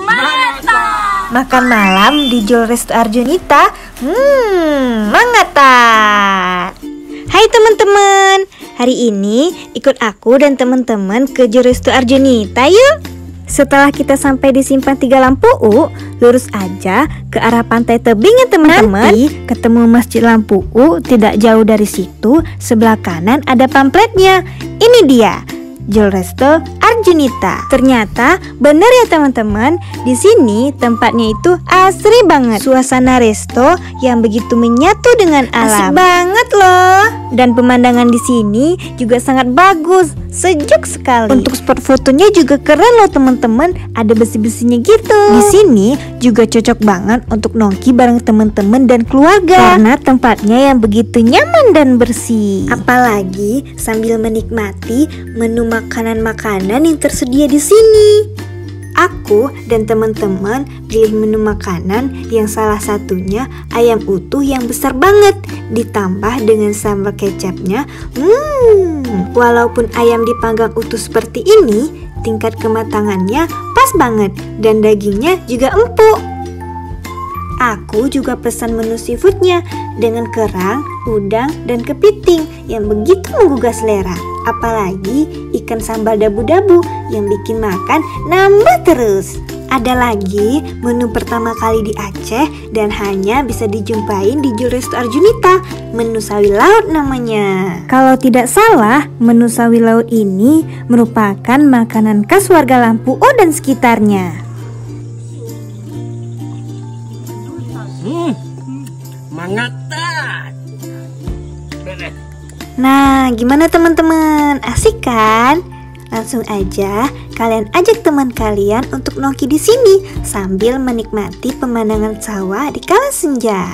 Mantap. Makan malam di Jol Resto Arjunita. Mantap. Hai teman-teman, hari ini ikut aku dan teman-teman ke Jol Resto Arjunita yuk. Setelah kita sampai di Simpang 3 Lampu U, lurus aja ke arah Pantai Tebing ya teman-teman. Nanti ketemu Masjid Lampu U, tidak jauh dari situ, sebelah kanan ada pamfletnya. Ini dia, Jol Resto Arjunita. Ternyata benar ya teman-teman, di sini tempatnya itu asri banget. Suasana resto yang begitu menyatu dengan alam. Asik banget loh. Dan pemandangan di sini juga sangat bagus, sejuk sekali. Untuk spot fotonya juga keren loh teman-teman, ada besi-besinya gitu. Di sini juga cocok banget untuk nongki bareng teman-teman dan keluarga karena tempatnya yang begitu nyaman dan bersih. Apalagi sambil menikmati menu makanan-makanan yang tersedia di sini. Aku dan teman-teman pilih menu makanan yang salah satunya ayam utuh yang besar banget, ditambah dengan sambal kecapnya. Walaupun ayam dipanggang utuh seperti ini, tingkat kematangannya pas banget dan dagingnya juga empuk. Aku juga pesan menu seafoodnya dengan kerang, udang, dan kepiting yang begitu menggugah selera. Apalagi ikan sambal dabu-dabu yang bikin makan nambah terus. Ada lagi menu pertama kali di Aceh dan hanya bisa dijumpain di Jol Resto Arjunita, menu sawi laut namanya. Kalau tidak salah, menu sawi laut ini merupakan makanan khas warga Lampu O dan sekitarnya. Mantap. Nah, gimana teman-teman? Asik kan? Langsung aja kalian ajak teman kalian untuk nongki di sini sambil menikmati pemandangan sawah di kala senja.